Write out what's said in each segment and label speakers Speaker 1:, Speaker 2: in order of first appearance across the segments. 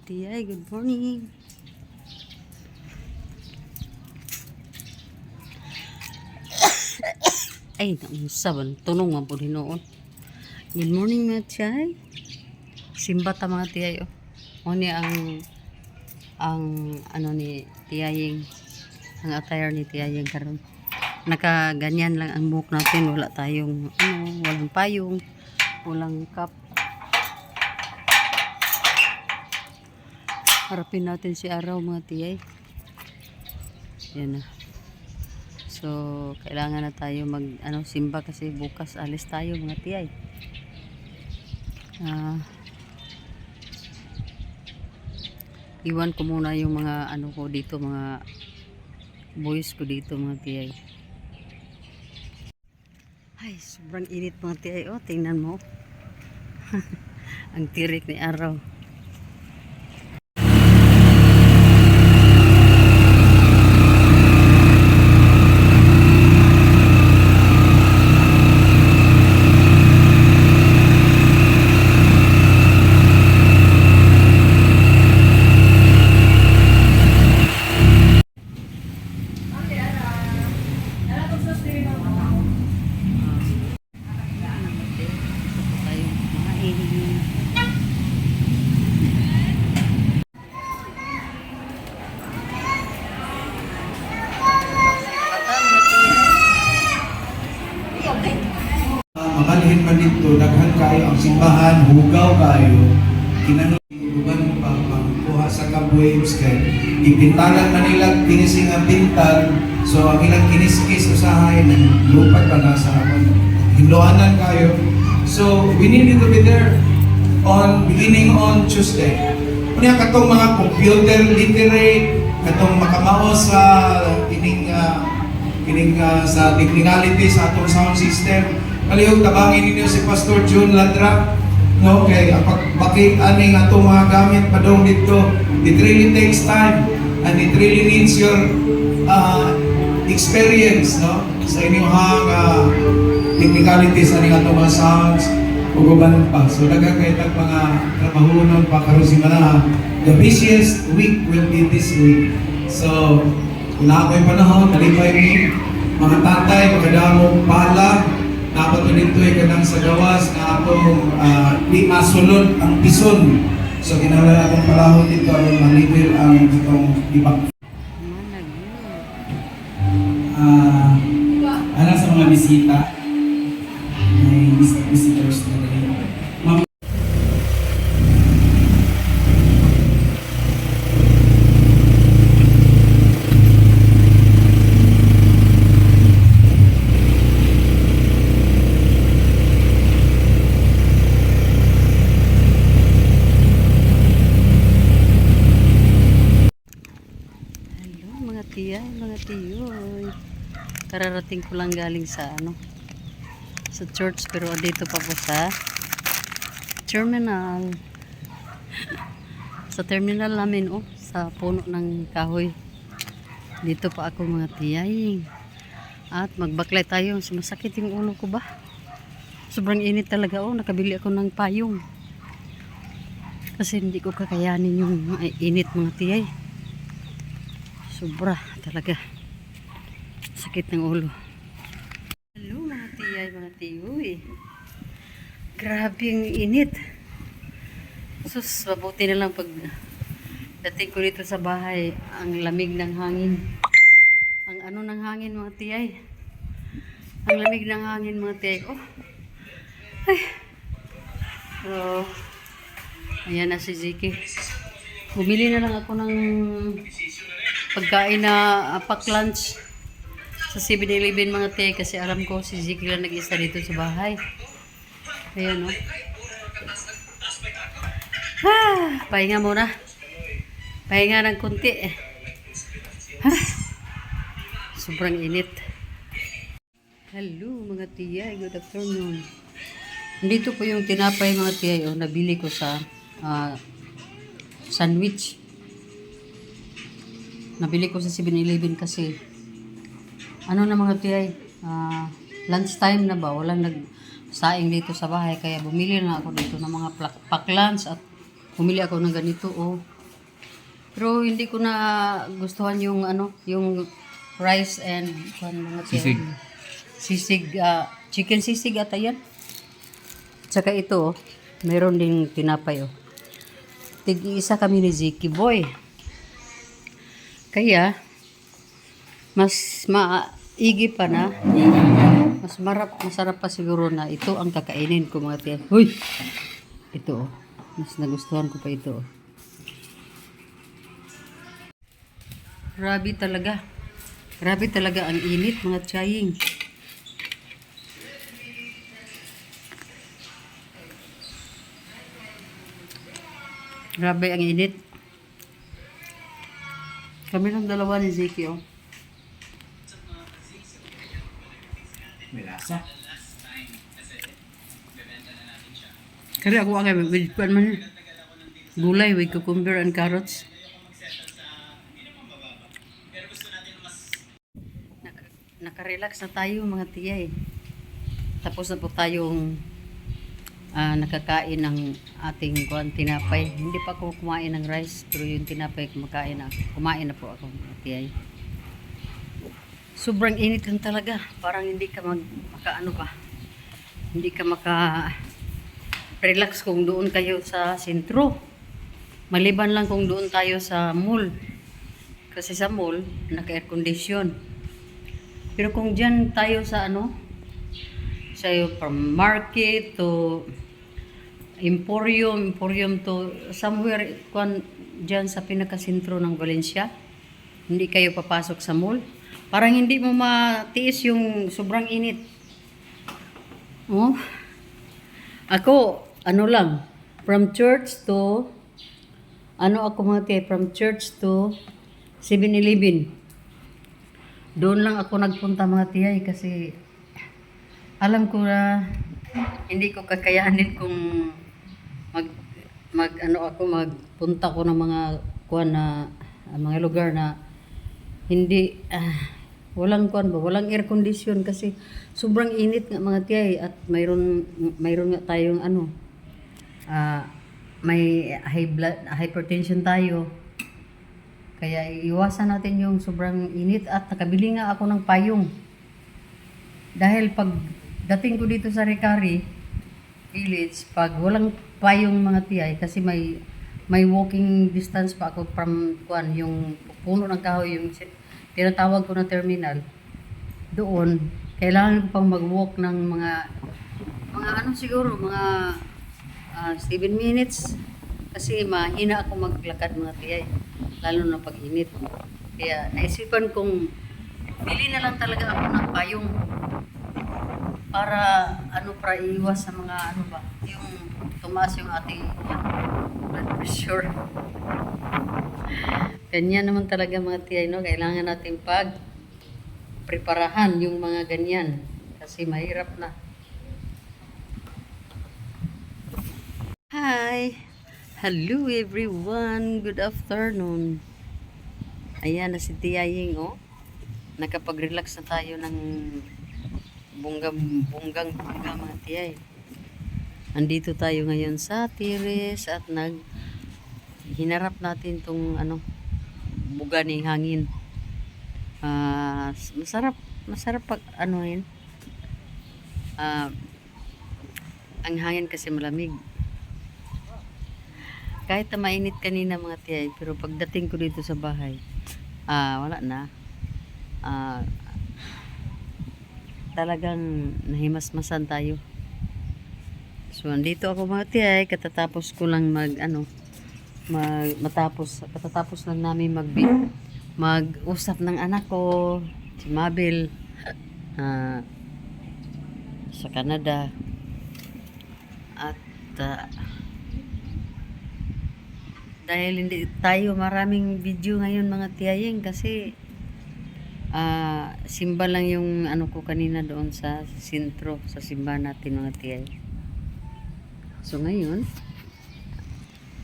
Speaker 1: tiyay, good morning. Ay, naunsa ba? Tunong nga po noon. Good morning mga tiyay. Simba ta mga tiyay. O niya ang ano ni tiyaying, ang attire ni tiyaying karon. Nakaganyan lang ang buhok natin. Wala tayong walang payong, walang cup. Harapin natin si araw mga tiyay. Yan na. So, kailangan na tayo simba kasi bukas alis tayo mga tiyay. Iwan ko muna yung mga ko dito, mga boys ko dito mga tiyay. Ay, sobrang init mga tiyay. Oh, tingnan mo. Ang tirik ni araw.
Speaker 2: Mamalhin man dito, daghan kayo ang simbahan, hugaw kayo, kinanong pagkuha sa kabwaves kay ipintalan man nila kinising ang pintal, so ang ilang kiniskis usahay ng lupat pa na sa hinloanan kayo. So we need to be there beginning on Tuesday. Kunya katong mga computer literate, katong makamao sa kining sa technicality sa atong sound system. Kalihog tabangin ninyo si Pastor June Ladra, no, kay pagbakit ani nga itong mga gamit padong dito. It really takes time and it really needs your experience, no, sa inyong technicalities ani nga itong mga sounds ug uban pa. So daghang kay tag mga trabahonon pa karon si mana. The busiest week will be this week. So kung ako'y panahon, nalipay ni mga tatay, mga damong pala, dapat dito ay kanang sa gawas na atong di masulod ang pison. So kinahanglan akong palahon dito aron ma-level ang itong ibang ana sa mga bisita. May visitors na rin.
Speaker 1: Mga tiyoy. Kararating ko lang galing sa sa church, pero dito pa po sa terminal. Sa terminal namin, sa puno ng kahoy. Dito pa ako mga tiyay. At magbaklay tayo. Sumasakit yung ulo ko ba? Sobrang init talaga. Nakabili ako ng payong. Kasi hindi ko kakayanin yung init mga tiyay. Sobra talaga. Sakit ng ulo. Hello mga tiyay, mga tiyoy. Grabe yung init. Sus, mabuti na lang pag dating ko dito sa bahay, ang lamig ng hangin. Ang ng hangin mga tiyay. Ang lamig ng hangin mga tiyay. Ay. So, ayan na si Ziki. Bumili na lang ako ng pagkain na pack lunch sa 7-Eleven mga te, kasi alam ko si Zeke lang nag-isa dito sa bahay. Ayan pahinga muna. Pahinga ng kunti. Sobrang init. Hello mga tiyay, good afternoon. Dito po yung tinapay mga tiyay, nabili ko sa sandwich. Nabili ko sa 7-Eleven kasi na mga tiyay, lunch time na ba, walang nagsaing dito sa bahay, kaya bumili na ako dito ng mga pack lunch at bumili ako ng ganito Pero hindi ko na gustuhan yung ano, yung rice and mga
Speaker 3: Sisig.
Speaker 1: sisig, chicken sisig ata yan. Tsaka ito, meron ding tinapay oh. Tig-isa kami ni Ziki Boy. Kaya, mas maigi pa na, masarap pa siguro na ito ang kakainin ko mga tiyan. Huy! Ito oh. Mas nagustuhan ko pa ito oh. Grabe talaga. Grabe talaga ang init mga tiyaying. Grabe ang init. Kami lang dalawa ni Ziki oh.
Speaker 3: May lasa.
Speaker 1: Kaya ako with kuan man gulay with cucumber and carrots. Naka-relax na tayo mga tiyay. Tapos na po tayong nakakain ng ating kuan tinapay. Hindi pa ako kumain ng rice, pero yung tinapay kumain na po ako mga tiyay. Sobrang init lang talaga. Parang hindi ka makaano pa. Hindi ka relax kung doon kayo sa sentro. Maliban lang kung doon tayo sa mall. Kasi sa mall, naka-air condition. Pero kung dyan tayo sa sa from market to Emporium to somewhere dyan sa pinakasentro ng Valencia, hindi kayo papasok sa mall. Parang hindi mo matiis yung sobrang init. Oh. Ako, lang, from church to, from church to 7-Eleven. Doon lang ako nagpunta mga tiyay kasi alam ko na hindi ko kakayanin kung magpunta ko ng mga mga lugar na hindi walang air condition kasi sobrang init nga mga tiyay at mayroon nga tayong may hypertension tayo. Kaya iwasan natin yung sobrang init at nakabili nga ako ng payong. Dahil pag dating ko dito sa Ricari Village, pag walang payong mga tiyay, kasi may walking distance pa ako from yung puno ng kahoy, yung tinatawag ko na terminal. Doon, kailangan ko pang mag-walk ng mga siguro, mga 7 minutes. Kasi mahina ako maglakad mga tiyay. Lalo na pag init. Kaya naisipan kong bili na lang talaga ako ng payong para para iwas sa mga yung tumaas yung ating blood pressure. Ganyan naman talaga mga tiyay, no? Kailangan natin preparahan yung mga ganyan kasi mahirap na. Hi! Hello everyone! Good afternoon! Ayan na si Tiyaying, oh. Nakapag-relax na tayo ng bunggang mga tiyay. Andito tayo ngayon sa terrace at hinarap natin tong buga ng hangin. Masarap pag ang hangin kasi malamig. Kahit na mainit kanina mga tiyay, pero pagdating ko dito sa bahay, wala na. Talagang nahimasmasan tayo. So, andito ako mga tiyay, katatapos ko lang katatapos lang namin mag-usap ng anak ko, si Mabel, sa Canada. At, dahil hindi tayo maraming video ngayon mga tiyayeng kasi simba lang yung ko kanina doon sa sentro, sa simba natin mga tiyay. So ngayon,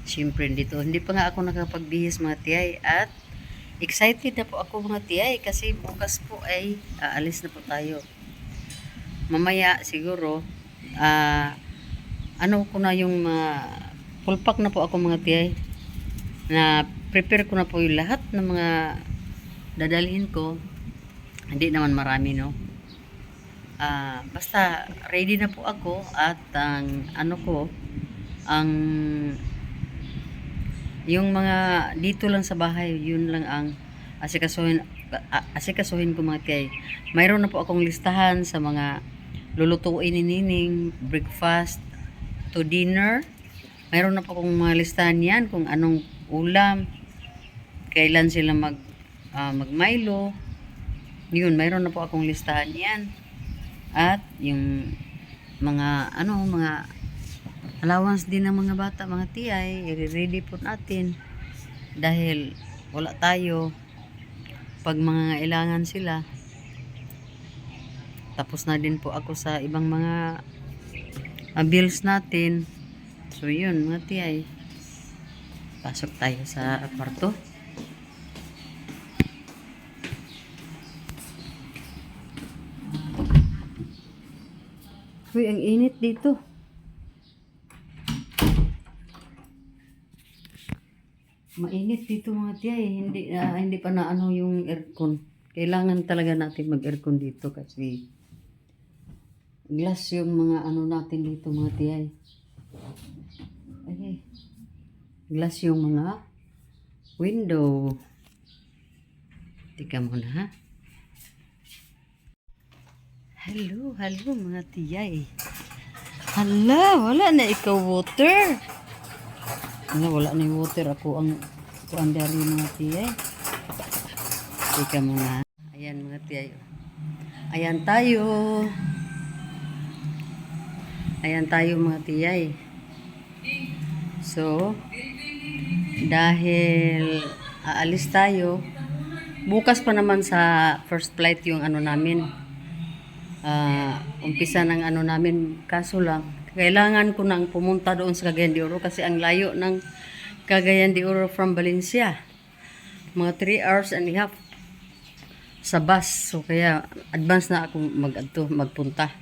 Speaker 1: siyempre hindi pa nga ako nakapagbihis mga tiyay at excited na po ako mga tiyay kasi bukas po ay aalis na po tayo. Mamaya siguro ko na yung pulpak na po ako mga tiyay. na prepare ko na po yung lahat ng mga dadalhin ko. Hindi naman marami, no? Basta ready na po ako at ang ano ko, ang yung mga dito lang sa bahay, yun lang ang asikasuhin ko mga kay. Mayroon na po akong listahan sa mga lulutuin ni Nining, breakfast to dinner. Mayroon na po akong mga listahan yan kung anong ulam, kailan sila mag-Milo. Yun, mayroon na po akong listahan yan. At yung mga mga allowance din ng mga bata, mga tiyay, i-ready po natin dahil wala tayo pag mga kailangan sila. Tapos na din po ako sa ibang mga bills natin. So yun mga tiyay, pasok tayo sa kwarto. Uy, ang init dito. Mainit dito mga tiyay. Hindi pa na yung aircon. Kailangan talaga natin mag-aircon dito kasi glass yung mga natin dito mga tiyay. Ay, glass yung mga window. Tika muna ha. Hello mga tiyay. Hala, wala na ikaw water. Wala na yung water. Ako ang dari mga tiyay. Tika muna. Ayan mga tiyay. Ayan tayo mga tiyay. So, dahil aalis tayo, bukas pa naman sa first flight yung namin. Umpisa ng namin, kaso lang kailangan ko nang pumunta doon sa Cagayan de Oro kasi ang layo ng Cagayan de Oro from Valencia, mga 3 hours and a half sa bus. So kaya advance na ako magpunta.